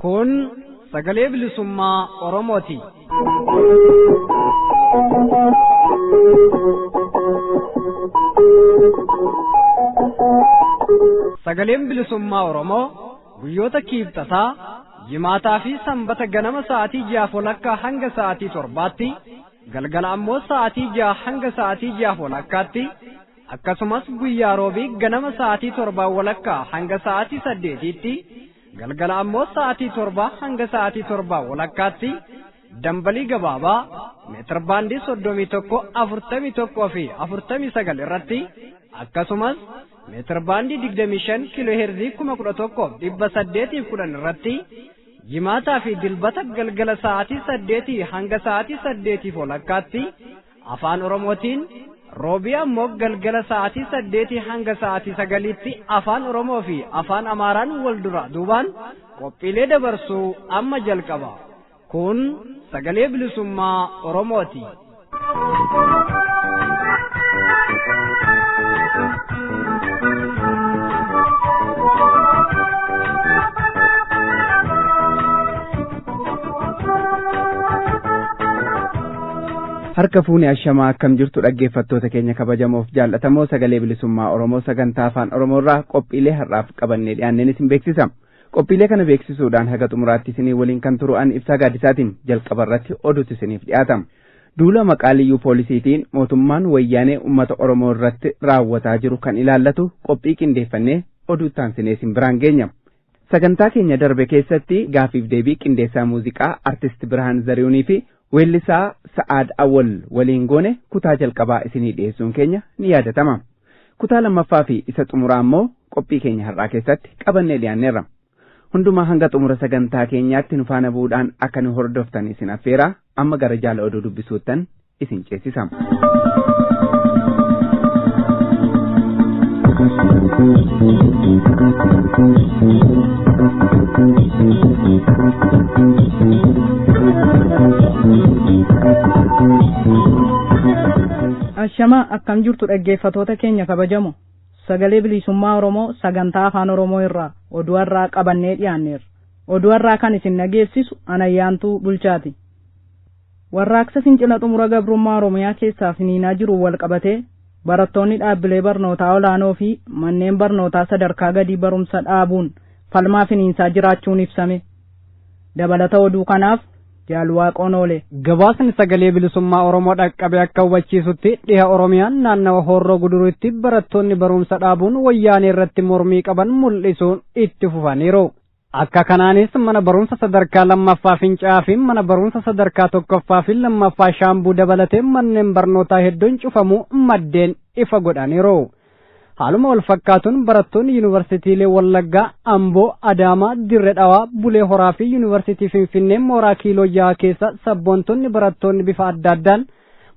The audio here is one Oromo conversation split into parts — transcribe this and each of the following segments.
Kun sagalee bilisummaa Oromooti. Sagaleen bilisummaa Oromoo guyyoota kiibxataa, jimaataa fi sanbata ganama sa'aatii 6 hanga sa'aatii 7tti, galgala ammoo sa'aatii 6 hanga sa'aatii 6 akkasumas guyyaa roobii ganama sa'aatii 7 hanga sa'aatii 8tti, galgala ammoo sa'aatii 7 hanga sa'aatii 7 dambalii gabaabaa meetir baandii 31 41 fi 49 irratti akkasumas meetir baandii 25 kiiloo heerzii 11,810 irratti jimaataa fi dilbata galgala sa'aatii 8 hanga sa'aatii 8:00 afaan Oromootiin, roobii ammoo galgala sa'aatii 8 hanga sa'aatii 9tti afaan Oromoo fi afaan Amaaraan wal dura duubaan qophiilee dabarsuu amma jalqaba. Kun sagalee bilisummaa Oromooti. Harka fuuni ashamaa akkam jirtu dhaggeeffattoota keenya kabajamoof jaallatamoo sagalee bilisummaa Oromoo sagantaa afaan Oromoo irraa qophiilee har'aaf qabannee dhiyaanneen isin beeksisa. Qophiilee kana beeksisuudhaan haga xumuraatti isinii waliin kan turu an Ibsaa Gaaddisaatiin jalqaba irratti oduutu isiniif dhiyaatama. Duula maqaa liyyuu poolisiitiin mootummaan wayyaanee uummata Oromoo irratti raawwataa jiru kan ilaallatu qophii qindeeffannee oduu taansinee isin biraan geenya. Sagantaa keenya darbe keessatti gaafiif deebii qindeessaa muuziqaa artist Birhaan Zarihuunii fi weellisaa Sa'aad Awwal waliin goone kutaa jalqabaa isinii dhiyeessuun keenya ni yaadatama. Kutaa lammaffaa fi isa xumuraa ammoo qophii keenya har'aa keessatti qabannee dhiyaanneerra. Hundumaa hanga xumura sagantaa keenyaatti nu faana bu'uudhaan akka nu hordoftan isin affeeraa, amma gara jaala oduu dubbisuuttan isin ceesisa. Ashama akkam jirtu dhaggeeffatoota keenya kabajamoo. Sagalee bilisummaa Oromoo sagantaa afaan Oromoo irraa oduu har'aa qabannee dhiyaanneerra. Oduu har'aa kan isin dhageessisu Anayyaantuu Bulchaati. Warraaqsa fincila xumura gabrummaa Oromiyaa keessaa finiinaa jiru wal qabatee barattoonni dhaabbilee barnootaa olaanoo fi manneen barnootaa sadarkaa gadii barumsa dhaabuun falmaa finiinsaa jiraachuun ibsame. Dabalata oduu kanaaf Jaalwaaqoon oole. Gabaasni sagalee bilisummaa Oromoo dhaqqabe akka hubachiisutti dhiha Oromiyaan naannawa Horroo Guduruutti barattoonni barumsa dhaabuun wayyaanee irratti mormii qaban mul'isuun itti fufaniiru. Akka kanaanis mana barumsa sadarkaa lammaffaa Fincaa'aa fi mana barumsa sadarkaa tokkoffaa fi lammaffaa Shaambuu dabalatee manneen barnootaa hedduun cufamuu maddeen ifa godhaniiru. Haaluma wal fakkaatuun barattoonni yuunivarsiitiilee Wallaggaa, Amboo, Adaamaa, Dirree Dhawaa, Bulee Horaa fi yuunivarsiitii Finfinnee mooraa kiiloo 6 keessa sabboontonni barattoonni bifa adda addaan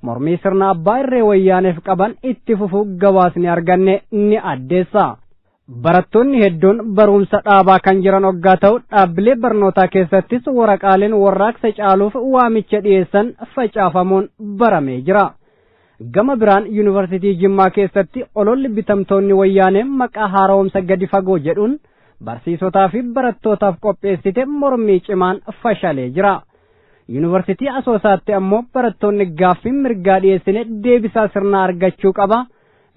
mormii sirna abbaa irree wayyaaneef qaban itti fufuu gabaasni arganne ni addeessa. Barattoonni hedduun barumsa dhaabaa kan jiran hoggaa ta'u dhaabbilee barnootaa keessattis waraqaaleen warraaqsa caaluuf waamicha dhiyeessan facaafamuun baramee jira. Gama biraan yuunivarsiitii Jimmaa keessatti ololli bitamtoonni wayyaanee maqaa haaromsa gadi fagoo jedhuun barsiisotaa fi barattootaaf qopheessite mormii cimaan fashalee jira. Yuunivarsiitii Asoosaatti ammoo barattoonni gaaffii mirgaa dhiyeessine deebisaa sirnaa argachuu qaba.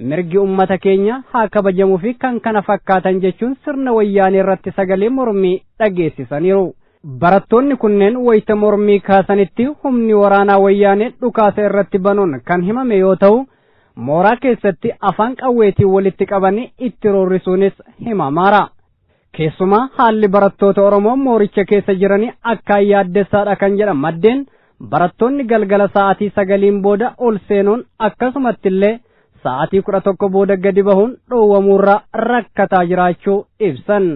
Mirgi ummata keenya haa kabajamuu fi kan kana fakkaatan jechuun sirna wayyaanee irratti sagalee mormii dhageessisaniiru. Barattoonni kunneen wayita mormii kaasanitti humni waraanaa wayyaanee dhukaasa irratti banuun kan himame yoo ta'u, mooraa keessatti afaan qawweetiin walitti qabanii itti roorrisuunis himamaara. Keessumaa haalli barattoota Oromoo mooricha keessa jiranii akkaan yaaddessaadha kan jedhan maddeen barattoonni galgala sa'aatii 9 booda ol seenuun akkasumattillee sa'aatii 11 booda gadi bahuun dhoowwamuurraa rakkataa jiraachuu ibsan.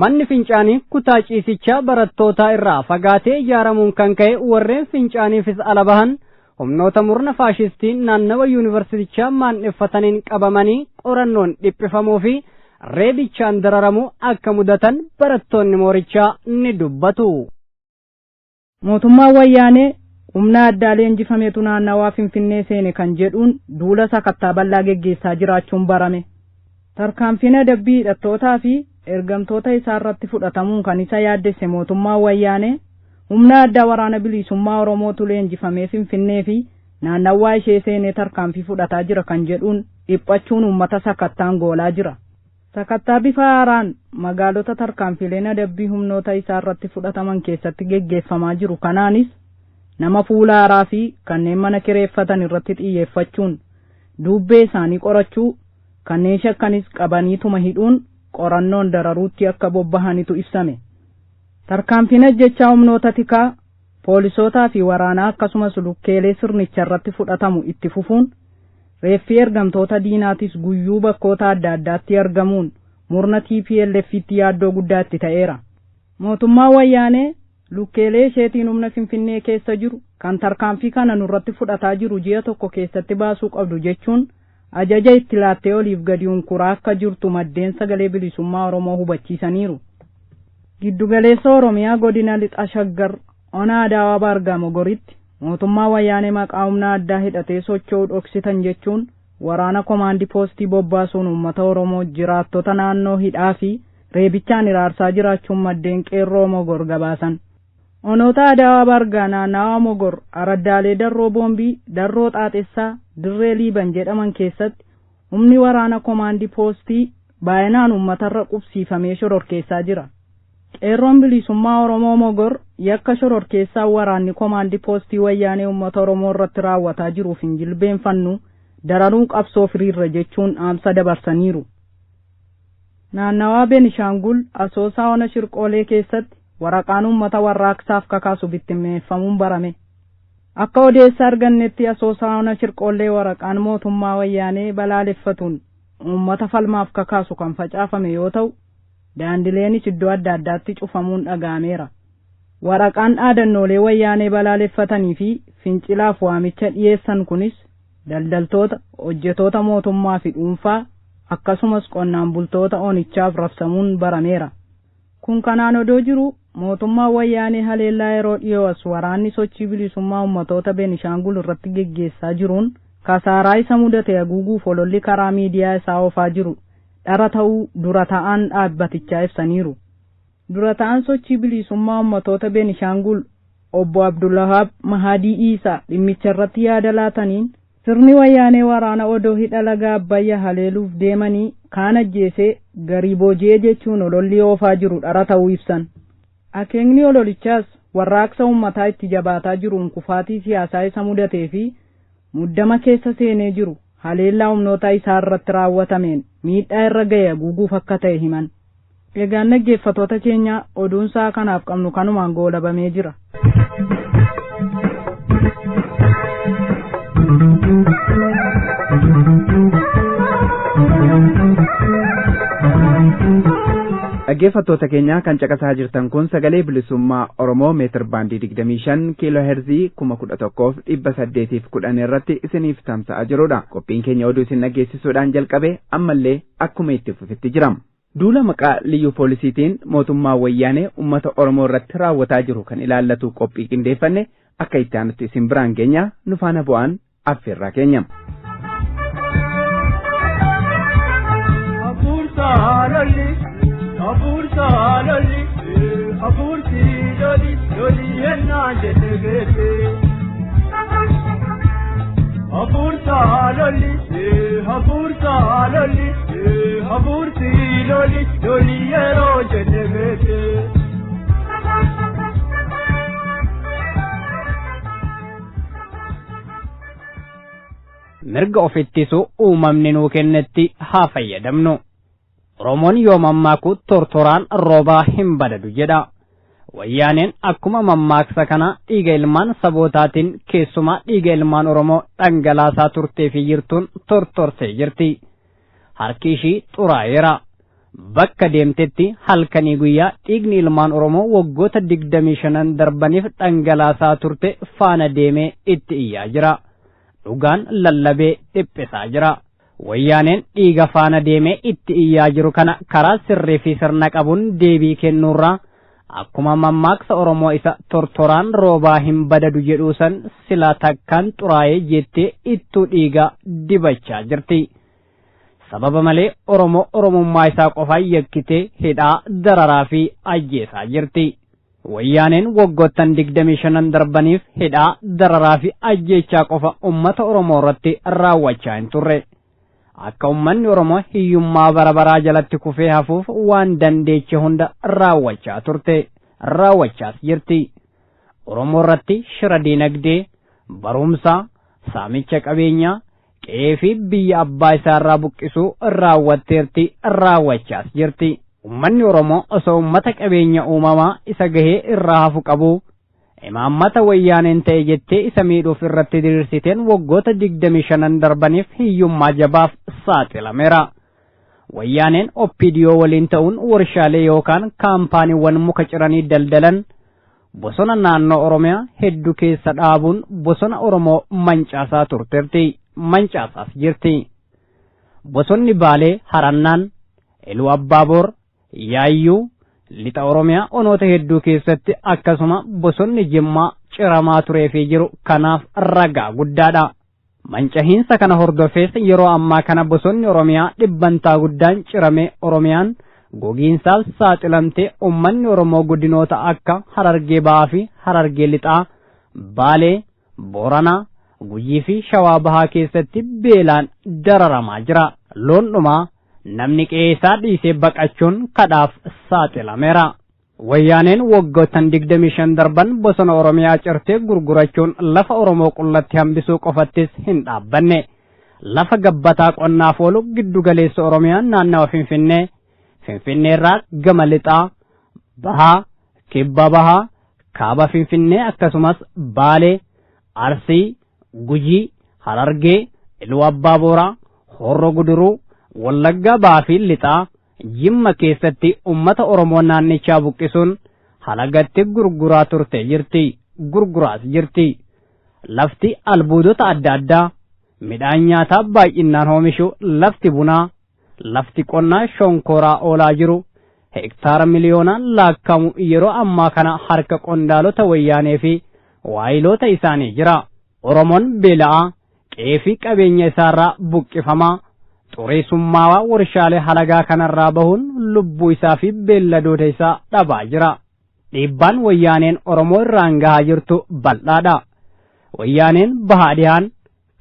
Manni fincaanii kutaa ciisichaa barattootaa irraa fagaatee ijaaramuun kan ka'e warreen fincaaniifis ala bahan humnoota murna faashistiin naannawa yuunivarsiitichaa maandheffataniin qabamanii qorannoon dhiphifamuu fi reebichaan dararamuu akka mudatan barattoonni moorichaa ni dubbatu. mootummaan wayyaanee humna addaa leenjifameetu naannawaa Finfinnee seene kan jedhuun duula sakattaa bal'aa geggeessaa jiraachuun barame. Tarkaanfiin adabbii hidhattootaa fi ergamtoota isaa irratti fudhatamuun kan isa yaaddesse mootummaan wayyaanee humna addaa waraana bilisummaa Oromootu leenjifamee Finfinnee fi naannawaa ishee seenee tarkaanfii fudhataa jira kan jedhuun dhiphachuun uummata sakattaan goolaa jira. Sakattaa bifa haaraan magaalota tarkaanfileen adabbii humnoota isaa irratti fudhataman keessatti geggeeffamaa jiru kanaanis nama fuula haaraa fi kanneen mana kireeffatan irratti xiyyeeffachuun dubbee isaanii qorachuu, kanneen shakkanis qabaniituma hidhuun qorannoon dararuutti akka bobbahanitu ibsame. Tarkaanfiin ajjechaa humnoota tikaa, poolisootaa fi waraanaa akkasumas lukkeelee sirnicha irratti fudhatamu itti fufuun reeffii ergamtoota diinaatis guyyuu bakkoota adda addaatti argamuun murna TPLFitti yaaddoo guddaatti ta'eera. Mootummaan wayyaanee lukkeelee isheetiin humna Finfinnee keessa jiru kan tarkaanfii kana nurratti fudhataa jiru ji'a tokko keessatti baasuu qabdu jechuun ajaja itti laattee oliif gadi unkuraa akka jirtu maddeen sagalee bilisummaa Oromoo hubachiisaniiru. Giddugaleessa Oromiyaa godina Lixa Shaggar ona Adaawaa Baargaa Mogoritti mootummaa wayyaanee maqaa humna addaa hidhatee socho'uu dhoksitan jechuun waraana komaandii poostii bobbaasuun uummata Oromoo jiraattota naannoo hidhaa fi reebichaan iraarsaa jiraachuun maddeen qeerroo Mogor gabaasan. Onoota Adaawaa Baargaa naannawaa Mogor araddaalee darroo boombii, darroo xaaxessaa, dirree liiban jedhaman keessatti humni waraana komaandii poostii baay'inaan uummatarra qubsiifamee shororkeessaa jira. Qeerroon bilisummaa Oromoo Mogor yakka shororkeessaa waraanni komaandii poostii wayyaanee uummata Oromoo irratti raawwataa jiruuf hin jilbeenfannu daranuu qabsoo firiirra jechuun dhaamsa dabarsaniiru. Naannawaa Beenishaangul Asoosaa ona Shirqoolee keessatti waraqaan uummata warraaqsaaf kakaasu bittinneeffamuun barame. Akka odeessa argannetti Asoosaa ona Shirqoolee waraqaan mootummaa wayyaanee balaaleffatuun uummata falmaaf kakaasu kan facaafame yoo ta'u, daandileenis iddoo adda addaatti cufamuun dhaga'ameera. Waraqaan dhaadannoolee wayyaanee balaaleffatanii fi fincilaaf waamicha dhiyeessan kunis daldaltoota, hojjetoota mootummaa fi dhuunfaa akkasumas qonnaan bultoota onichaaf rabsamuun barameera. Kun kanaan odoo jiru mootummaan wayyaanee haleellaa yeroo dhiyoo waraanni sochii bilisummaa ummatoota Beenishaangul irratti geggeessaa jiruun kasaaraa isa mudate haguuguuf ololli karaa miidiyaa isaa oofaa jiru dhara ta'uu dura ta'an dhaabbatichaa ibsaniiru. Dura ta'an sochii bilisummaa ummatoota Beenishaangul obbo Abdullahaab Mahadii Isaa dhimmicha irratti yaada laataniin sirni wayyaanee waraana odoo hidha laga Abbayyaa haleeluuf deemanii kaan ajjeesee garii booji'ee jechuun ololli oofaa jiru dhara ta'uu ibsan. Akeekni ololichaas warraaqsa uummataa itti jabaataa jiruun kufaatii siyaasaa isa mudatee fi muddama keessa seenee jiru haleellaa humnoota isaa irratti raawwatameen miidhaa irra ga'e haguuguuf akka ta'e himan. Egaan dhaggeeffattoota keenya oduun isaa kanaaf qabnu kanumaan goolabamee jira. Dhaggeeffattoota keenya kan caqasaa jirtan kun sagalee bilisummaa Oromoo meetir baandii 25 kiiloo heerzii 11,810 irratti isiniif tamsa'aa jirudha. Qophiin keenya oduu isin dhageessisuudhaan jalqabe ammallee akkuma itti fufetti jira. Duula maqaa liyyuu poolisiitiin mootummaa wayyaanee uummata Oromoo irratti raawwataa jiru kan ilaallatu qophii qindeeffanne akka itti aanutti isin biraan geenya nu faana bu'aan affeerraa keenya. Abursa loli, abursi loli, loli enna jedhegete. Abursa loli, abursi loli, loli ero jedhegete. Mirga ofittisu uumamni nuu kennetti haa fayyadamnu. Oromoon yoo mammaaku tortoraan roobaa hin badadu jedha. Wayyaaneen akkuma mammaaksa kana dhiiga ilmaan sabootaatiin keessumaa dhiiga ilmaan Oromoo dhangalaasaa turtee fi jirtuun tortorsee jirti. Harki ishii xuraa'eera. Bakka deemtetti halkanii guyyaa dhiigni ilmaan Oromoo waggoota 25 darbaniif dhangalaasaa turte faana deemee itti iyyaa jira. Dhugaan lallabee dhiphisaa jira. Wayyaaneen dhiiga faana deemee itti iyyaa jiru kana karaa sirrii fi sirna qabuun deebii kennuurraa akkuma mammaaksa Oromoo isa tortoraan roobaa hin badadu jedhu san silaa takkaan xuraa'ee jettee ittuu dhiigaa dibachaa jirti. Sababa malee Oromoo Oromummaa isaa qofaan yakkitee hidhaa dararaa fi ajjeesaa jirti. Wayyaaneen waggoottan 25 darbaniif hidhaa dararaa fi ajjeechaa qofa ummata Oromoo irratti raawwachaa hin turre. Akka ummanni Oromoo hiyyummaa bara baraa jalatti kufee hafuuf waan dandeeche hunda raawwachaa turte, raawwachaas jirti. Oromoo irratti shira diinagdee, barumsaa, saamicha qabeenyaa, qe'ee fi biyya abbaa isaa irraa buqqisuu raawwatteerti, raawwachaas jirti. Ummanni Oromoo osoo ummata qabeenya uumamaa isa gahee irraa hafu qabu, imaammata wayyaaneen ta'e jettee isa miidhuuf irratti diriirsiteen waggoota 25 darbaniif hiyyummaa jabaaf saaxilameera. Wayyaaneen OPDO waliin ta'uun warshaalee yookaan kaampaaniiwwan muka ciranii daldalan bosona naannoo Oromiyaa hedduu keessa dhaabuun bosona Oromoo mancaasaa turteerti, mancaasaas jirti. Bosonni Baalee, Harannaan, Iluu Abbaaboor, Yaayyuu, lixa Oromiyaa onoota hedduu keessatti akkasuma bosonni Jimmaa ciramaa turee fi jiru kanaaf ragaa guddaadha. Mancahiinsa kana hordofees yeroo ammaa kana bosonni Oromiyaa dhibbantaa guddaan ciramee Oromiyaan gogiinsaaf saaxilamtee ummanni Oromoo godinoota akka Harargee Bahaa fi Harargee Lixaa, Baalee, Booranaa, Gujii fi Shawaa Bahaa keessatti beelaan dararamaa jira. Loon dhumaa namni qe'ee isaa dhiisee baqachuun kadhaaf saaxilameera. Wayyaaneen waggoottan 25 darban bosona Oromiyaa cirtee gurgurachuun lafa Oromoo qullatti hambisuu qofattis hin dhaabbanne. Lafa gabbataa qonnaaf oolu giddu galeessa Oromiyaa naannawa Finfinnee, Finfinneerraa gama lixaa, Bahaa, Kibba Bahaa, Kaaba Finfinnee akkasumas Baalee, Arsii, Gujii, Harargee, Iluu Abbaaboraa, Horroo Guduruu, Wallaggaa Bahaa fi lixaa Jimma keessatti ummata Oromoo naannichaa buqqisuun halagatti gurguraa turte jirti, gurguraas jirti. Lafti albuudota adda addaa, midhaan nyaataa baay'inaan oomishu, lafti bunaa, lafti qonnaa shonkoraa oolaa jiru, hektaara miliyoonaan laakkamu yeroo ammaa kana harka qondaalota wayyaanee fi waayiloota isaanii jira. Oromoon beela'aa, qe'ee fi qabeenya isaarraa buqqifamaa, xureessummaawaa warshaalee halagaa kanarraa bahuun lubbuu isaa fi beelladoota isaa dhabaa jira. Dhiibbaan wayyaaneen Oromoo irraan gahaa jirtu bal'aadha. Wayyaaneen bahaa dhihaan,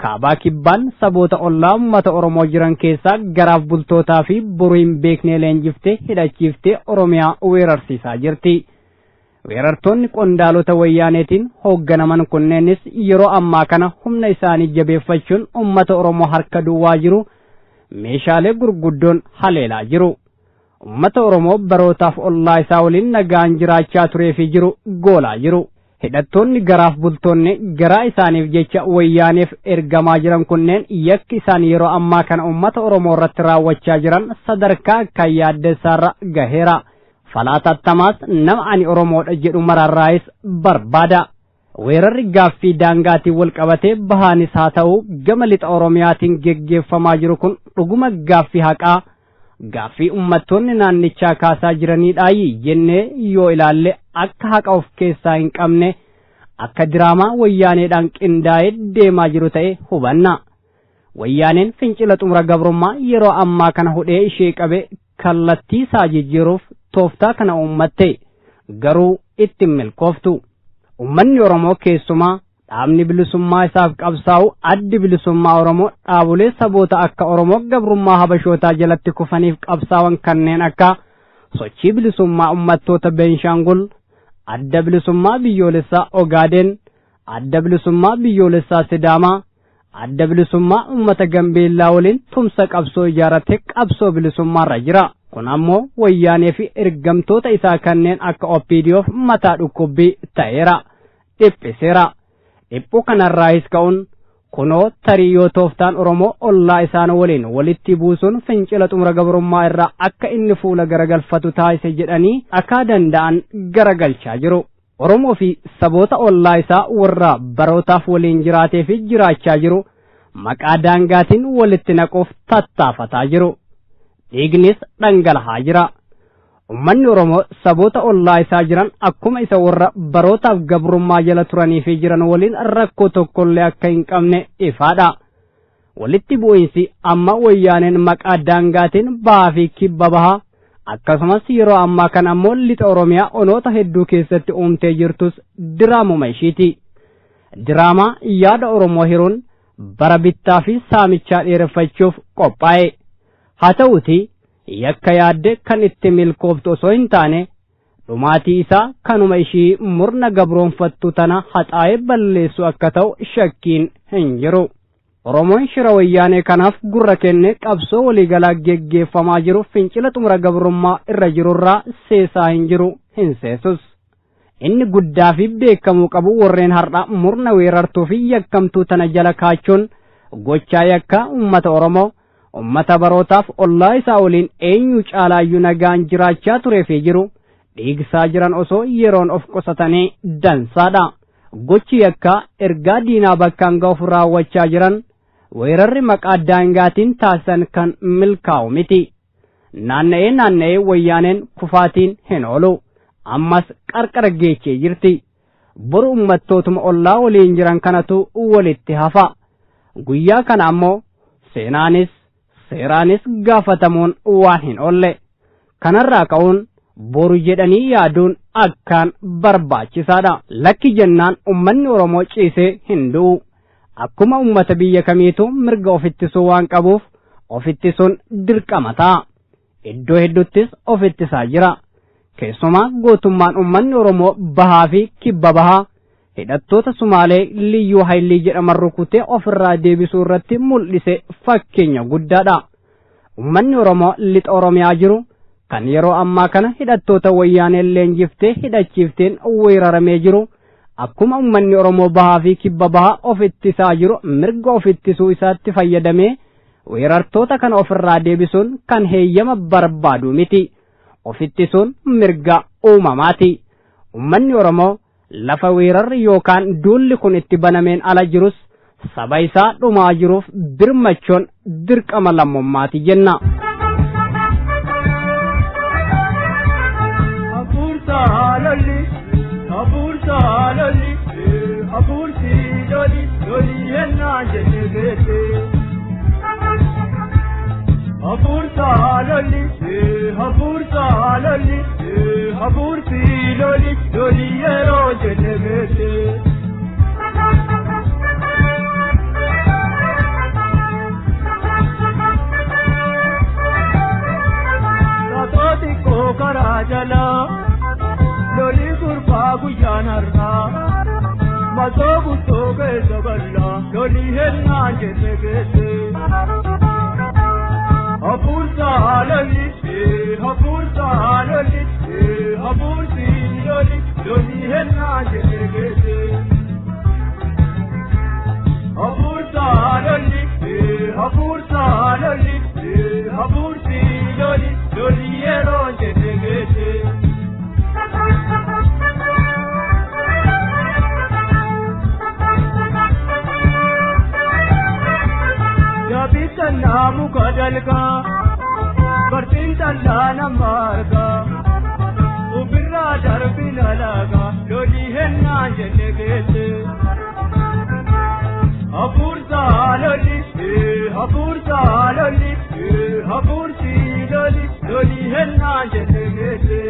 kaabaa kibbaan saboota ollaa uummata Oromoo jiran keessaa garaaf bultootaa fi boruu hin beeknee leenjiftee hidhachiiftee Oromiyaa weerarsiisaa jirti. Weerartoonni qondaalota wayyaaneetiin hoogganaman kunneenis yeroo ammaa kana humna isaanii jabeeffachuun uummata Oromoo harka duwwaa jiru meeshaalee gurguddoon haleelaa jiru. Uummata Oromoo barootaaf ollaa isaa waliin nagaan jiraachaa turee fi jiru goolaa jiru. Hidhattoonni garaaf bultoonni garaa isaaniif jecha wayyaaneef ergamaa jiran kunneen yakki isaan yeroo ammaa kana uummata Oromoo irratti raawwachaa jiran sadarkaa akka yaaddessaarra gaheera. Falaatattamaas nama ani Oromoodha jedhu mararraayis barbaada. Weerarri gaaffii daangaatiin wal qabatee bahaanis haa ta'u gama lixa Oromiyaatiin geggeeffamaa jiru kun dhuguma gaaffii haqaa, gaaffii uummattoonni naannichaa kaasaa jiraniidhaayi jennee yoo ilaalle akka haqa of keessaa hin qabne, akka diraamaa wayyaaneedhaan qindaa'ee deemaa jiru ta'e hubanna. Wayyaaneen fincila xumura gabrummaa yeroo ammaa kana hudhee ishee qabe kallattii isaa jijjiiruuf tooftaa kana uummatte garuu itti milkooftu. Uummanni Oromoo keessumaa dhaabni bilisummaa isaaf qabsaa'u addi bilisummaa Oromoo dhaabolee saboota akka Oromoo gabrummaa habashootaa jalatti kufaniif qabsaa'an kanneen akka sochii bilisummaa uummattoota Beenshaangul, adda bilisummaa biyyoolessaa Ogaaden, adda bilisummaa biyyoolessaa Sidaamaa, adda bilisummaa uummata Gambeellaa waliin tumsa qabsoo ijaarate qabsoo bilisummaarra jira. Kun ammoo wayyaanee fi ergamtoota isaa kanneen akka OPDOf mataa dhukkubbii ta'eera, dhiphiseera. Dhiphuu kanarraayis ka'uun kunoo tarii yoo tooftaan Oromoo ollaa isaan waliin walitti buusuun fincila xumura gabrummaa irraa akka inni fuula garagalfatu taasise jedhanii akka danda'an garagalchaa jiru. Oromoo fi saboota ollaa isaa warra barootaaf waliin jiraatee fi jiraachaa jiru maqaa daangaatiin walitti naquuf tattaafataa jiru. Dhiignis dhangalahaa jira. ummanni Oromoo saboota ollaa isaa jiran akkuma isa warra barootaaf gabrummaa jala turanii fi jiran waliin rakkoo tokkollee akka hin qabne ifaadha. Walitti bu'iinsi amma wayyaaneen maqaa daangaatiin bahaa fi kibba bahaa akkasumas yeroo ammaa kan ammoo lixa Oromiyaa onoota hedduu keessatti uumtee jirtus diraamuma ishiiti. Diraamaa yaada Oromoo hiruun bara bittaa fi saamichaa dheereffachuuf qophaa'e. Haa ta'uuti yakka yaadde kan itti milkooftu osoo hin taane dhumaatii isaa kanuma ishii murna gabroonfattu tana haxaa'ee balleessu akka ta'u shakkiin hin jiru. Oromoon shira wayyaanee kanaaf gurra kenne qabsoo waliigalaa geggeeffamaa jiru fincila xumura gabrummaa irra jirurraa seesaa hin jiru hin seesus. Inni guddaa fi beekamuu qabu warreen har'a murna weerartuu fi yakkamtuu tana jala kaachuun gochaa yakka uummata Oromoo ummata barootaaf ollaa isaa waliin eenyu caalaayyuu nagaan jiraachaa turee fi jiru dhiigsaa jiran osoo yeroon of qusatanii dansaadha. Gochi yakka ergaa diinaa bakkaan ga'uuf raawwachaa jiran weerarri maqaa daangaatiin taasisan kan milkaa'u miti. Naanna'ee wayyaaneen kufaatiin hin oolu. Ammas qarqara geechee jirti. Boru ummattootuma ollaa waliin jiran kanatu walitti hafa. Guyyaa kana ammoo seenaanis seeraanis gaafatamuun waan hin oolle. Kanarraa ka'uun boru jedhanii yaaduun akkaan barbaachisaadha. Lakki jennaan ummanni Oromoo ciisee hin du'u. Akkuma ummata biyya kamiitu mirga ofittisuu waan qabuuf ofittisuun dirqama ta'a. Iddoo hedduttis ofittisaa jira. Keessumaa gootummaan ummanni Oromoo bahaa fi kibba bahaa hidhattoota Sumaalee liyyuu haylii jedhaman rukutee ofirraa deebisuu irratti mul'ise fakkeenya guddaadha. Ummanni Oromoo lixa Oromiyaa jiru kan yeroo ammaa kana hidhattoota wayyaaneen leenjiftee hidhachiifteen weeraramee jiru akkuma ummanni Oromoo bahaa fi kibba bahaa ofittisaa jiru mirga ofittisuu isaatti fayyadamee weerartoota kana ofirraa deebisuun kan heeyyama barbaadu miti. Ofittisuun mirga uumamaati. Ummanni Oromoo lafa weerarri yookaan duulli kun itti banameen ala jirus saba isaa dhumaa jiruuf birmachuun dirqama lammummaati jenna. Haburta loli, haburti loli yero jenebete. Satoti ko karajala, loli surpa guyanarra, masobu toge saballa, loli henna jenebete. Haburta loli, haburti loli henna jenebete. Haburta loli, haburti loli yero jenebete. Jabitan namu kadalka, bertintan lana marga, ubirra darbina laga, loli henna jenegete. Haburta loli, haburti loli henna jenegete.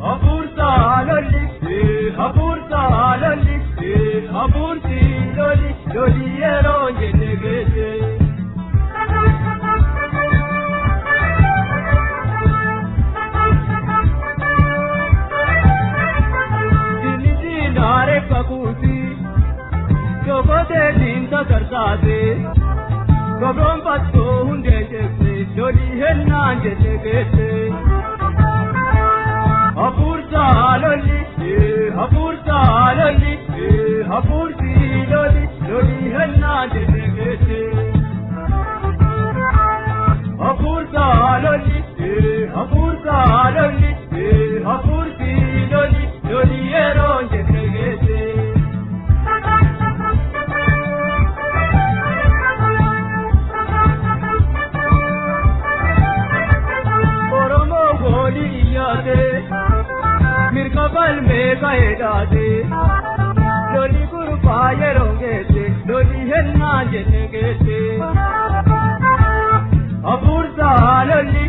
Haburta loli, haburti loli yero jenegete. Diniti nare kakuti, jogote dinta karsate, gobron patto hunde jekse, loli henna jenegete. Haburta loli, haburti loli henna jenegete. Haburta loli, haburti loli yero jenegete. kaedate loli kurpa yerongete loli henna jenegete apurta loli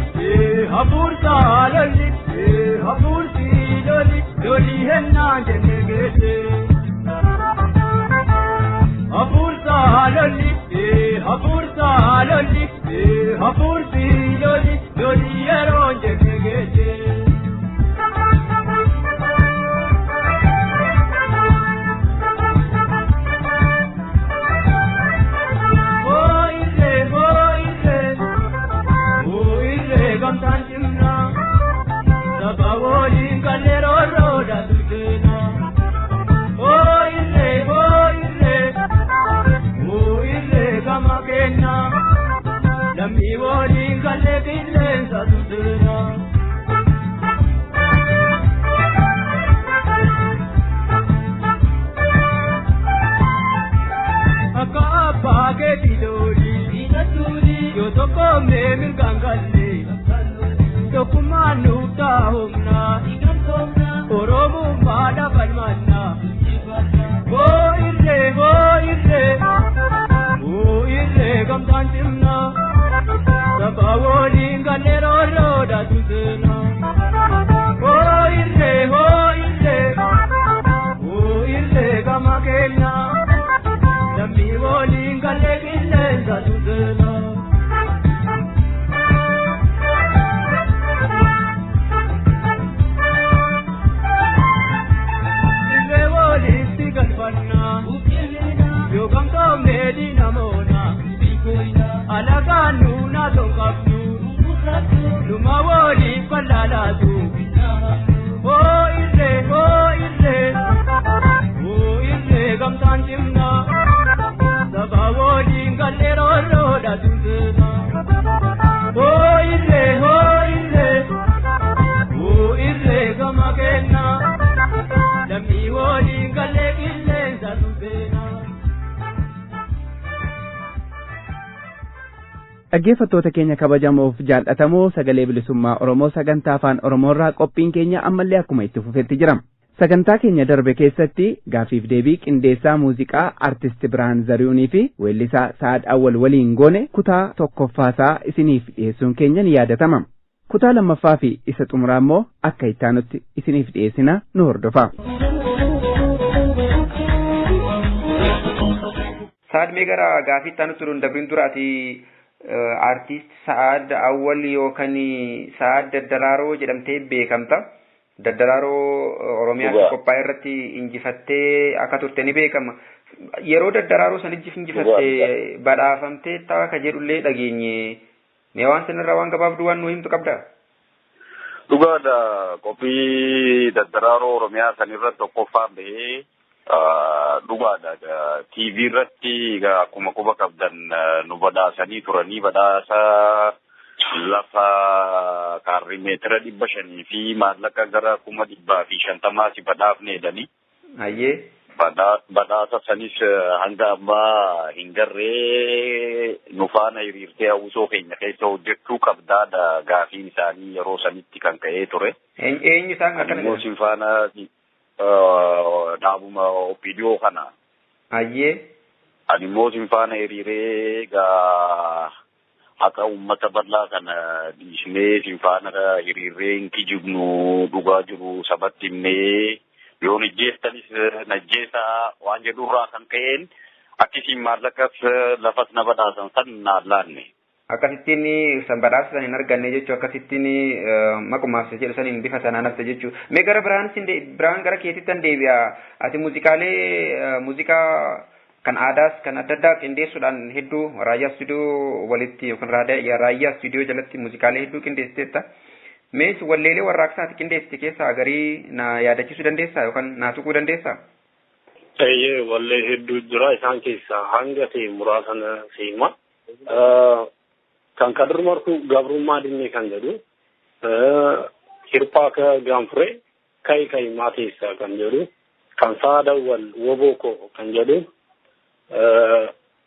apurta loli apurti loli loli henna jenegete apurta loli apurti loli loli yeron jenegete Dhaggeeffattoota keenya kabajamoof jaallatamoo sagalee bilisummaa Oromoo sagantaa afaan Oromoorraa qophiin keenya ammallee akkuma itti fufetti jira. Sagantaa keenya darbe keessatti gaafiif deebii qindeessaa muuziqaa artist Birhaan Zarihuunii fi weellisaa Sa'ad Awwal waliin goone kutaa tokkoffaasaa isiniif dhiyeessuun keenya ni yaadatama. Kutaa lammaffaa fi isa xumuraa immoo akka ittaanutti isiniif dhiyeessina nu hordofaa. Sa'ad mee gara gaafii ittaanutti dabriin duraati artist Sa'ad Awwal yookaan Sa'ad Daddaraaroo jedhamtee beekamta. Daddaraaroo Oromiyaa qophaa'e irratti injifattee akka turte ni beekama. Yeroo Daddaraaroo san injifattee badhaafamtee ta'a ka jedhullee dhageenye. Mee waan sanarraa waan gabaabduu waan nu himtu qabdaa? Dhugaadha qophii Daddaraaroo Oromiyaa san irratti tokkoffaan bahee dhugaadha TV irratti akkuma quba qabdan nu badhaasanii turanii badhaasa lafa kaarrii meetira 500 fi maallaqa gara 150 si badhaafneedhani. Ayyee. Badhaasa sanis hanga ammaa hin garree nu faana hiriirtee hawwisoo keenya keessa hojjechuu qabdaadha gaafiin isaanii yeroo sanitti kan ka'ee ture. Eenyu isaan akkana jedhu? Ani faana dhaabuma OPDO kana. Ayyee. Ani immoo faana hiriiree akka uummata bal'aa kana dhiisnee faana hiriiree hin kijibnu dhugaa jiru sabatti himnee yoo najjeestanis najjeesaa waan jedhurraa kan ka'een akkasiin maallaqas lafas na badhaasan san naan laanne. Akkasittiin san badhaasa san hin arganne jechuu akkasittiin maqumaaf jedhu saniin bifa sanaan hafte jechuu. Mee gara biraan gara keetittan deebi'a. Ati muuziqaa kan aadaas kan adda addaa qindeessuudhaan hedduu raayyaa istuudiyoo walitti yookaan raayyaa istuudiyoo jalatti muuziqaalee hedduu qindeessiteetta. Mees walleelee warraaqsaati qindeessite keessaa garii na yaadachiisuu dandeessaa yookaan na tuquu dandeessaa? Eeyyee wallee hedduu jira isaan keessaa hanga ta'e muraasa seema. Kan Kadir Martuu gabrummaa dinnee kan jedhu hirphaa ka gaanfure kai maateessaa kan jedhu kan Sa'ad Awwal Woboko kan jedhu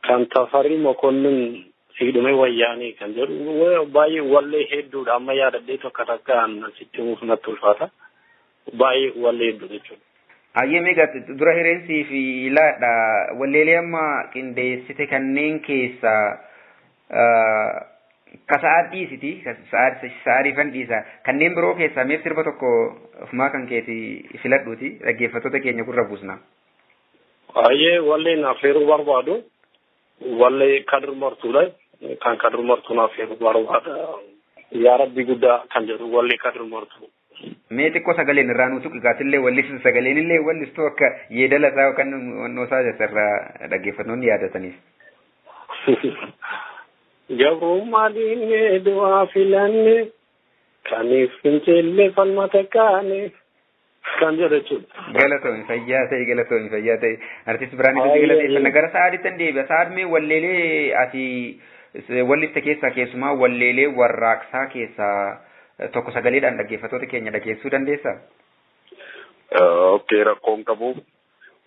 kan Tafarii Mokonnin Siidumee Wayyaanii kan jedhu baay'ee wallee hedduudha amma yaadadhee tokko takkaan sitti himuuf natti ulfaata. baay'ee wallee hedduu jechuudha. Ayyee meeqa dura hireensi fi ilaadha walleelee amma qindeessite kanneen keessaa ka sa'aat dhiisiti sa'aariifan dhiisa kanneen biroo keessaa mee sirba tokko ofumaa kan keeti filadhuuti dhaggeeffattoota keenya gurra buusna. Ayyee wallee naaf heeruu barbaadu wallee Kadir Martuudha kan Kadir Martuu naaf heeruu barbaada yaa rabbi guddaa kan jedhu wallee Kadir Martuu. Mee xiqqoo sagaleen irraa nuti qigaatillee wallisu sagaleen illee wallistu akka yeedala isaa yookaan wannoosaa irraa dhaggeeffattoonni yaadataniif. Gabrummaa diinee du'aa filanne kaniif fincillee falmata kaane kan jedhu jechuudha. Galatoon fayyaa ta'e artist Birhaanuu galateeffanna gara sa'aaditti deebi'a. Sa'aad mee walleelee ati walliste keessaa keessumaa walleelee warraaqsaa keessaa tokko sagaleedhaan dhaggeeffattoota keenya dhageessuu dandeessaa? Okay, rakkoon qabu.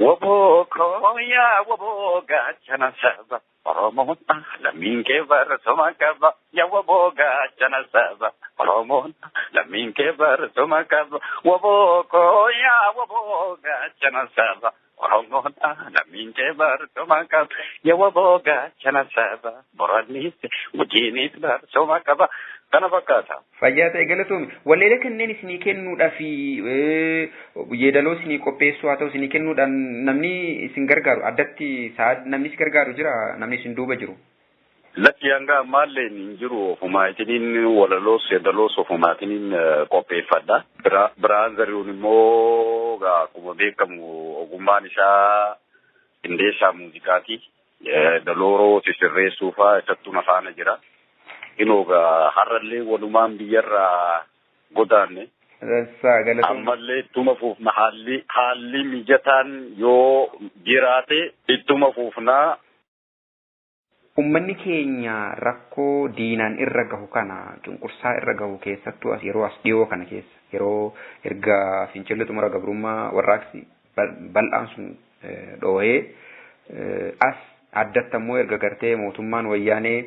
Waboo kooyaa waboo gaachana saba Oromoon lammiin kee baratuma qaba. Yaa waboo gaachana saba Oromoon lammiin kee baratuma qaba. Waboo kooyaa waboo gaachana saba Oromoon lammiin kee baratuma qaba. Yaa waboo gaachana saba borannis hojiinis baratuma qaba. Kana fakkaata. Fayyaa ta'e galatoomii walleelee kanneen isinii kennuudhaaf yeedaloo isinii qopheessuu haa ta'u isinii kennuudhaan namni isin gargaaru addatti namni isin gargaaru jira namni isin duuba jiru. Lakki hanga ammaallee hin jiru ofumaatiniin walaloos yeedaloos ofumaatiniin qopheeffadha. Biraan zarihuun immoo akkuma beekamu ogummaan isaa qindeessaa muuziqaati. Dalooroo sisirreessuu fa'aa isattuu na faana jira. Inooga harallee walumaan biyyarraa godaanne. Ammallee ittuma fuufna haalli mijataan yoo jiraate ittuma fuufnaa. Uummanni keenya rakkoo diinaan irra gahu kana cunqursaa irra gahu keessattuu yeroo as dhiyoo kana keessa yeroo erga fincilli xumura gabrummaa warraaqsi bal'aan sun dhoohee as addatti ammoo erga gartee mootummaan wayyaanee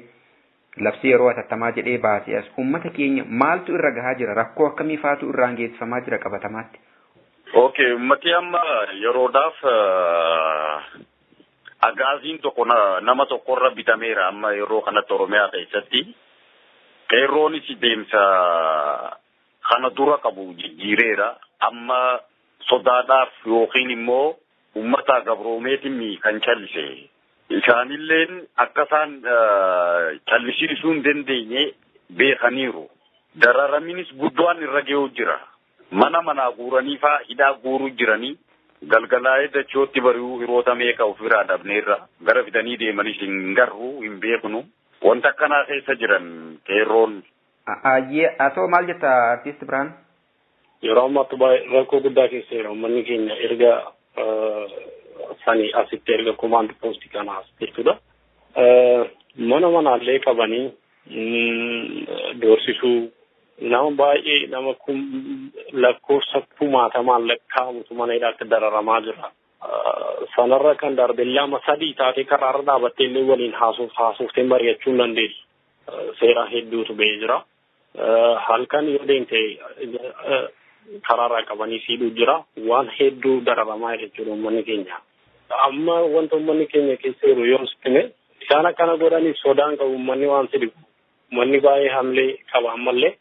labsii yeroo atattamaa jedhee baasee as uummata keenya maaltu irra gahaa jira rakkoo akkamii faatu irraan geessifamaa jira qabatamaatti. Okay, ummati amma yeroodhaaf agaaziin tokko nama tokkorra bitameera amma yeroo kanatti Oromiyaa keessatti. Qeerroonis deemsa kana dura qabu jijjiireera amma sodaadhaaf yookiin immoo ummata gabroomeetiin kan callise. Isaanilleen akka isaan callisiisuu hin dandeenye beekaniiru. Dararaminis guddaan irra ga'uu jira. Mana guuranii fa'aa hidhaa guuruu jiranii galgalaa'ee dachootti bari'uu hiroota meeqa ofirraa dhabneerra gara fidanii deemanis hin garru hin beeknu. Wanta akkanaa keessa jiran qeerroon. Atoo maal jetta artist Birhaan? Yeroo ammaatti rakkoo guddaa keessa jira uummanni keenya erga sani asitti erga command post kana asirtudha. Manallee qabanii doorsisuu nama baay'ee nama lakkoofsa kumaatamaan lakkaa'amutu mana hidhaatti dararamaa jira. Sanarra kan darbe lama sadii taatee karaarra dhaabattee illee waliin haasofteen mari'achuu hin dandeessu. Seera hedduutu ba'ee jira. Halkan yoo deemte karaarraa qabanii siiduu jira. Waan hedduu dararamaa jechuudha uummanni keenya. Amma wanta uummanni keenya keessa jiru yoo sitime isaan akkana godhaniif sodaan qabu uummanni waan sidibu. Uummanni baay'ee hamlee qaba ammallee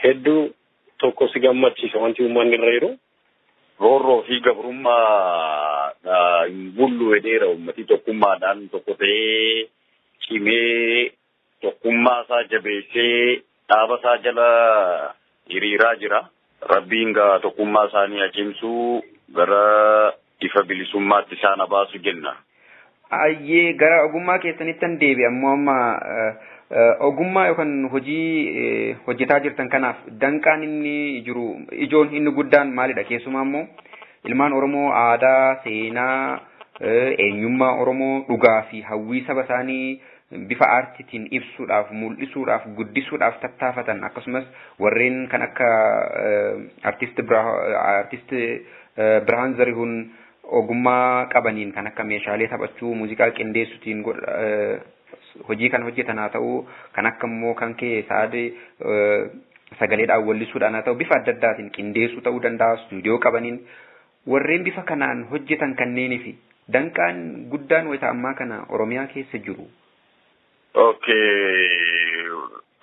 hedduu tokko si gammachiisa wanti uummanni irra jiru. Roorroo fi gabrummaa hin bullu hedheera uummatii tokkummaadhaan tokko ta'ee cimee tokkummaa isaa jabeessee dhaaba isaa jala hiriiraa jira. Rabbiin gaa tokkummaa isaanii cimsuu gara ifa bilisummaatti isaan baasu jenna. Ayyee gara ogummaa keessanittan deebi ammoo amma ogummaa yookaan hojii hojjetaa jirtan kanaaf danqaan inni jiru ijoon inni guddaan maalidha keessumaa immoo ilmaan Oromoo aadaa seenaa eenyummaa Oromoo dhugaa fi hawwii saba isaanii bifa aartiitiin ibsuudhaaf mul'isuudhaaf guddisuudhaaf tattaafatan akkasumas warreen kan akka artist Birhaan Zarihuun ogummaa qabaniin kan akka meeshaalee taphachuu muuziqaa qindeessuutiin hojii kan hojjetan haa ta'u kan akka immoo kan kee Sa'aad sagaleedhaan wallisuudhaan haa ta'u bifa adda addaatiin qindeessuu ta'uu danda'a istuudiyoo qabaniin warreen bifa kanaan hojjetan kanneenii fi danqaan guddaan wayita ammaa kana Oromiyaa keessa jiru.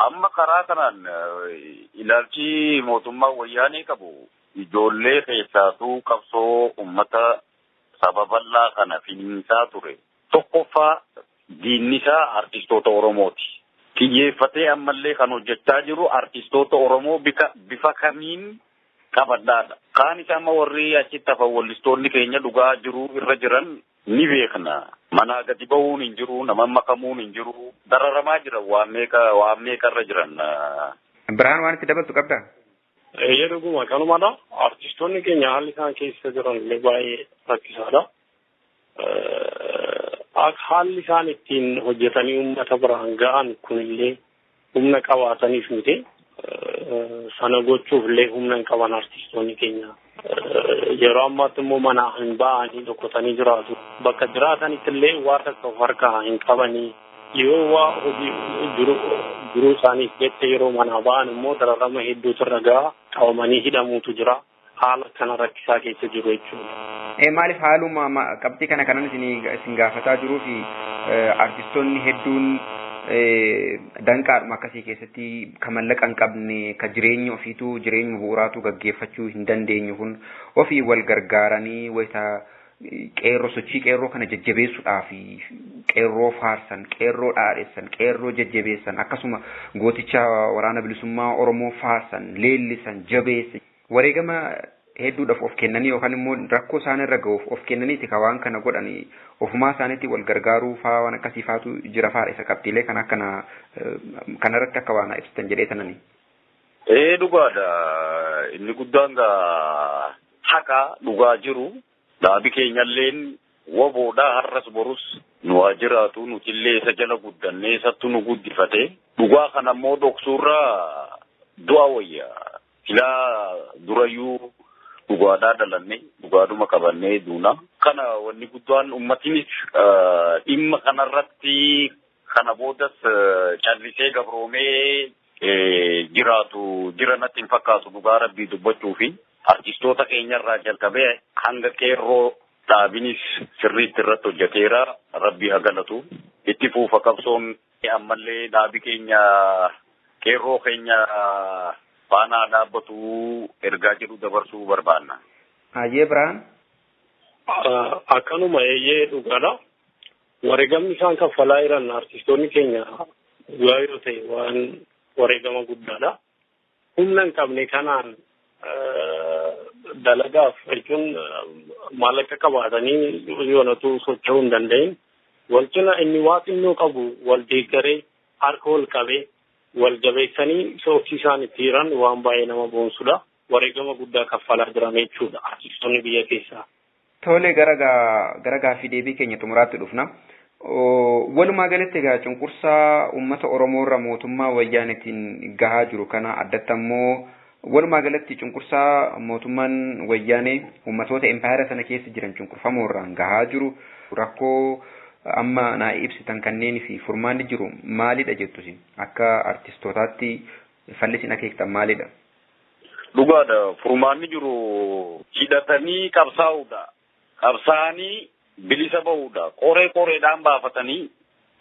Amma karaa kanaan ilaalchi mootummaa wayyaanee qabu ijoollee keessaatu qabsoo ummata saba bal'aa kana finiinsaa ture. Tokkoffaa diinnisaa artistoota Oromooti. Xiyyeeffatee ammallee kan hojjechaa jiru artistoota Oromoo bifa kamiin qabadhaadha. Kaan isa amma warri achitti hafan wallistoonni keenya dhugaa jiru irra jiran ni beekna. Manaa gadi bahuun hin jiru, nama makamuun hin jiru. Dararamaa jira waan meeqa irra jiran. Birhaan waan itti dabaltu qabdaa? Dhuguma kanumadha. Artistoonni keenya haalli isaan keessa jiran illee baay'ee rakkisaadha. Haalli isaan ittiin hojjetanii uummata biraan ga'an kunillee humna qabaataniif miti. Sana gochuuf illee humna hin qaban artistoonni keenya. Yeroo ammaatti immoo manaa hin ba'anii dhokotanii jiraatu. Bakka jiraatanitti illee waa takka of harkaa hin qabanii. Yoo waa hojii jiruu isaaniif jette yeroo manaa ba'an immoo dararama hedduutu irra ga'a. Qabamanii hidhamuutu jira. Haala kana rakkisaa keessa jiru jechuudha. Maaliif haaluma qabxii kana kanan isin gaafataa jiruu fi artistoonni hedduun danqaadhuma akkasii keessatti kan mallaqa hin qabne kan jireenya ofiitu jireenya bu'uuraatu gaggeeffachuu hin dandeenye kun ofii wal gargaaranii wayita qeerroo sochii qeerroo kana jajjabeessuudhaaf qeerroo faarsan qeerroo dhaadheessan qeerroo jajjabeessan akkasuma gooticha waraana bilisummaa Oromoo faarsan leellisan jabeessan wareegama hedduudhaaf of kennanii yookaan immoo rakkoo isaan irra ga'uuf of kennaniiti ka waan kana godhanii ofumaa isaaniitti wal gargaaruu faa waan akkasii faatu jira faadha isa qabxiilee kan akkana kanarratti akka waan ibsitan jedhee tananii. Dhugaadha. Inni guddaan haqa dhugaa jiru dhaabi keenyalleen woboodha har'as borus nu haa jiraatu nutillee isa jala guddannee isattu nu guddifate dhugaa kana immoo dhoksuurra du'a wayya. Ilaa durayyuu dhugaadhaa dhalanne dhugaadhuma qabannee duuna. Kana wanni guddaan ummatinis dhimma kanarratti kana boodas callisee gabroomee jiranatti hin fakkaatu dhugaa rabbii dubbachuu fi artistoota keenyarraa jalqabee hanga qeerroo dhaabinis sirriitti irratti hojjeteera rabbii haa galatu. Itti fuufa qabsoon ammallee dhaabi keenya qeerroo keenya faana dhaabbatu ergaa jedhu dabarsuu barbaanna. Hayyee Birhaan. Akkanuma dhugaadha. Wareegamni isaan kaffalaa jiran artistoonni keenya dhugaa yoo ta'e waan wareegama guddaadha. Humna hin qabne kanaan dalagaaf jechuun maallaqa qabaatanii yoonatu socho'uu hin danda'in. Wal cina inni waa xinnoo qabu wal deeggaree harka wal qabee wal jabeessanii sooftii isaan itti hiran waan baay'ee nama boonsudha. Wareegama guddaa kaffalaa jiran jechuudha artistoonni biyya keessaa. Tole gara gaaffii deebii keenya xumuraatti dhufna. Walumaa galatti egaa cunqursaa uummata Oromoo irra mootummaa wayyaaneetiin gahaa jiru kana addatti ammoo walumaa galatti cunqursaa mootummaan wayyaanee uummatoota empaayeraa sana keessa jiran cunqurfamoo irraan gahaa jiru rakkoo amma naa ibsitan kanneen fi furmaanni jiru maalidha jettusi akka artistootaatti fallisin akeektan maalidha? Dhugaadha furmaanni jiru hidhatanii qabsaa'uudha. Qabsaa'anii bilisa bahuudha. Qoreedhaan baafatanii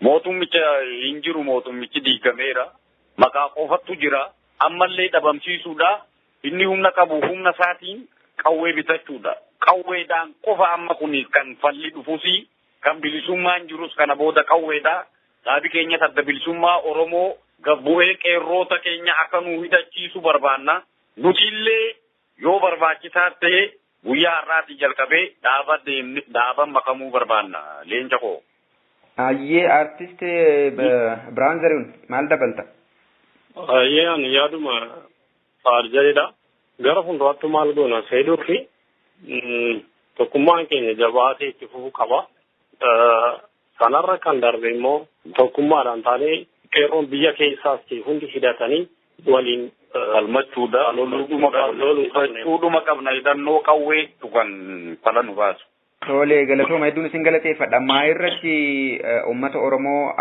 mootummicha hin jiru mootummichi diigameera. Maqaa qofattu jira. Ammallee dhabamsiisuudha. Inni humna qabu humna isaatiin qawwee bitachuudha. Qawweedhaan qofa amma kun kan falli dhufusi kan bilisummaan jirus kana booda qawweedha. Dhaabi keenya adda bilisummaa Oromoo gabbu'ee qeerroota keenya akka nu hidhachiisu barbaanna. Nutillee yoo barbaachisaa ta'e guyyaa har'aatii jalqabee dhaaban makamuu barbaanna leenca koo. Hayyee artist Birhaan Zarihuun maal dabalta? Hayyee ani yaaduma faarjaridha. Gara fuulduraatti maal goona seeduu fi tokkummaan keenya jabaatee itti fufuu qaba. Sanarra kan darbe immoo tokkummaadhaan taanee qeerroon biyya keessaas hundi hidhatanii waliin almachuudha loluudhuma qabna hidhannoo qawweetu kan fala nu baasu. Tole galatooma hedduun isin galateeffadha. Maa irratti uummata Oromoo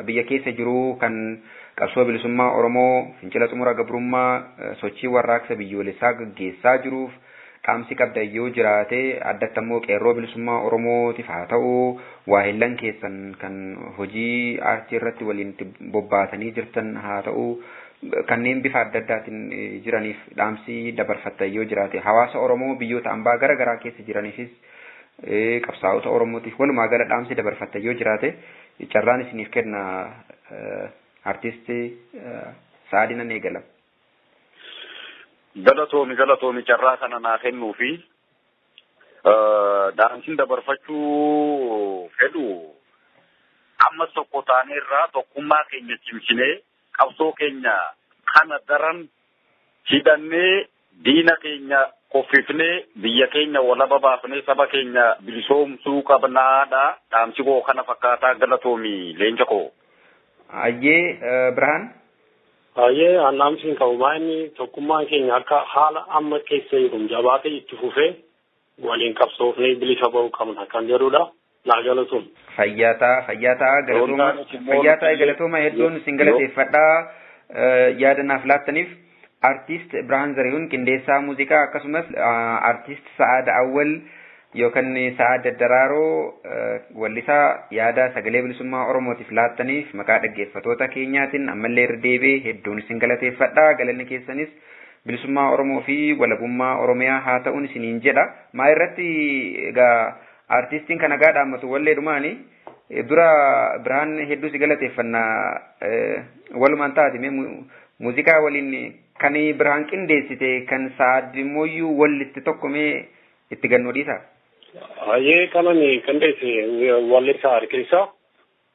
biyya keessa jiru kan qabsoo bilisummaa Oromoo fincila xumura gabrummaa sochii warraaqsa biyyoolessaa gaggeessaa jiruuf dhaamsi qabda yoo jiraate addatti ammoo qeerroo bilisummaa Oromootiif haa ta'u waahillan keessan kan hojii aartii irratti waliin bobbaatanii jirtan haa ta'u kanneen bifa adda addaatiin jiraniif dhaamsi dabarfatta yoo jiraate hawaasa Oromoo biyyoota ambaa gara garaa keessa jiraniifis qabsaa'ota Oromootiif walumaa gala dhaamsi dabarfatta yoo jiraate carraan isiniif kenna artisti Saadinan eegala. Galatoomi carraa kana naa kennuu fi dhaamsiin dabarfachuu fedhu ammas tokko taaneerraa tokkummaa keenya cimsinee qabsoo keenya kana daran hidhannee diina keenya qoffifnee biyya keenya walaba baafnee saba keenya bilisoomsuu qabnaadha. Dhaamsi koo kana fakkaataa galatoomi leenca koo. Ayyee Birhaan. Ayyee dhaamsiin qabu baay'inni tokkummaan keenya akka haala amma keessa jiru jabaatee itti fufee waliin qabsoofnee bilisa ba'uu qabna kan jedhudha. Naa galatoom. Fayyataa galatooma hedduun isin galateeffadhaa yaadanaaf laattaniif. Artist Birhaan Zarihun qindeessaa muuziqaa akkasumas artist Sa'aada Awwal yookaan Sa'aada Daraaroo wallisaa yaada sagalee bilisummaa Oromootiif laattaniif maqaa dhaggeeffatoota keenyaatiin ammallee irra deebi'ee hedduun isin galateeffadhaa. Galanni keessanis bilisummaa Oromoo fi walabummaa Oromiyaa haa ta'uun isiniin jedha. Maa irratti egaa artistiin kana gaa dhaammatu wallee dhumaani dura Birhaan hedduu si galateeffannaa walumaan taatime muuziqaa waliin kan Birhaan qindeessite kan Saadi immoo wallitti tokkomee itti gannoo dhiisa. Ayyee kanani qindeesse wallisaa harkeessa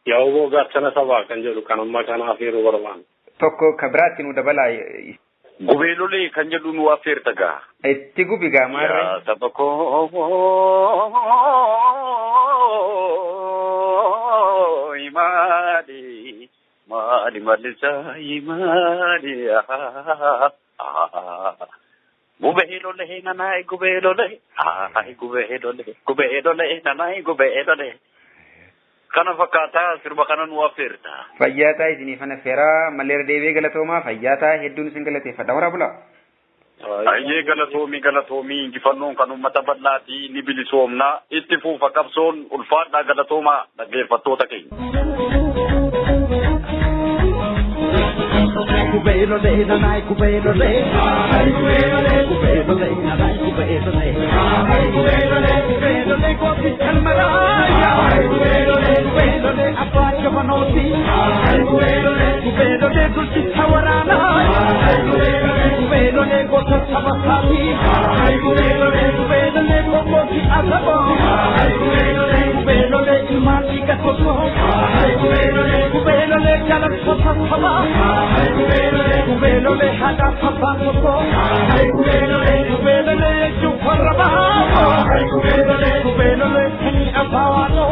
yaa'uu gaachana sabaa kan jedhu kan amma kanaaf yeroo barbaan. Tokko ka biraatti nu dabalaa. Gubeelolee kan jedhu nu affeerta gaa. Itti gubi gaa maarree. Yaa saba koo imaadhi. Mali malisa imani gubelole nanai gubelole ai gubelole nanai gubelole kana fakkaata sirba kana nu affeerta. Fayyataa isiniif affeeraa malleera deebi'ee galatoomaa fayyataa hedduun isin galateeffadha wara bula. Ayyee galatoomi injifannoon kan uummata bal'aati ni bilisoomna itti fuufa qabsoon ulfaadhaa galatoomaa dhaggeeffattoota keenya. Kubelole nanai kubelole ai kubelole nanai kubelole kubelole ko kalmara ai kubelole apache manoti ai kubelole kurti thawarana ai kubelole ko thabasati ai kubelole ko koti asabo ai kubelole imani ka koso ai kubelole kalam thaba kubelole hada papa ko kubelole chuparaba kubelole ni apawano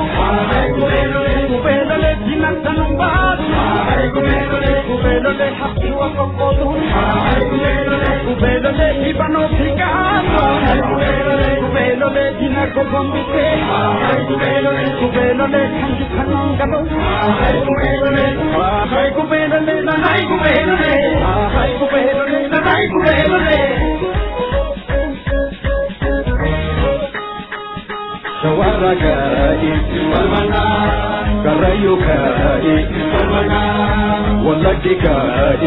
kubelole dinantanumba kubelole hakiwa kokodu kubelole ibano tikano kubelole dinakokombite kubelole kanjikhanongalo kubelole nanai kubelole ai kubelole nanai kubelole Shawaraga imalmana karayuka imalmana walagika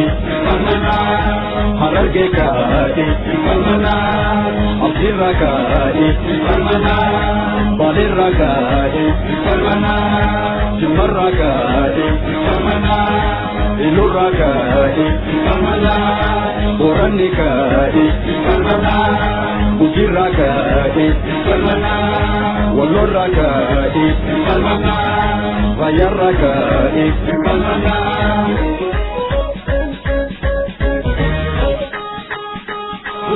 imalmana harageka imalmana abdiraga imalmana baliraga imalmana jimaraga imalmana iluraga imalmana boranika imalmana ujiraga imalmana waluraga imalmana rayaraga imalmana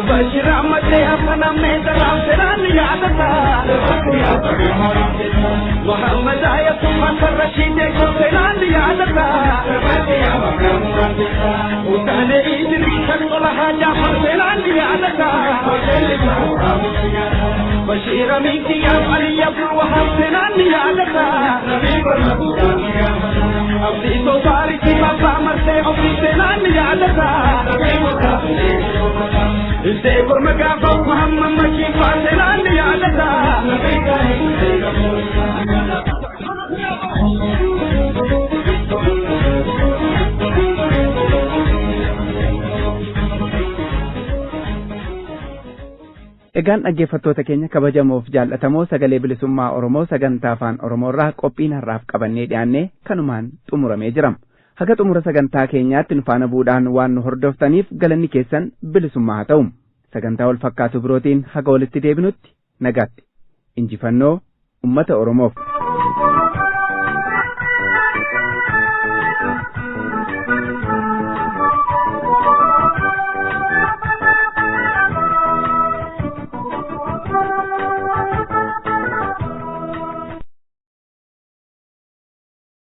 Bashira mate apna mein daram tera niyadata Muhammad aya tumma rashid ko tera niyadata utane idri khadola haja tera niyadata بشير منك يا علي وحسنا نيادتا أبدي صوتاري ما فامرت أبدي سنا نيادتا الزيبر مقافو محمد مكي فاسنا نيادتا Egaan dhaggeeffattoota keenya kabajamoof jaallatamoo sagalee bilisummaa Oromoo sagantaa afaan Oromoorraa qophiin har'aaf qabannee dhiyaannee kanumaan xumuramee jira. Haga xumura sagantaa keenyaatti nu faana bu'uudhaan waan nu hordoftaniif galanni keessan bilisummaa haa ta'u. Sagantaa wal fakkaatu birootiin haga walitti deebinutti nagaatti. Injifannoo uummata Oromoof.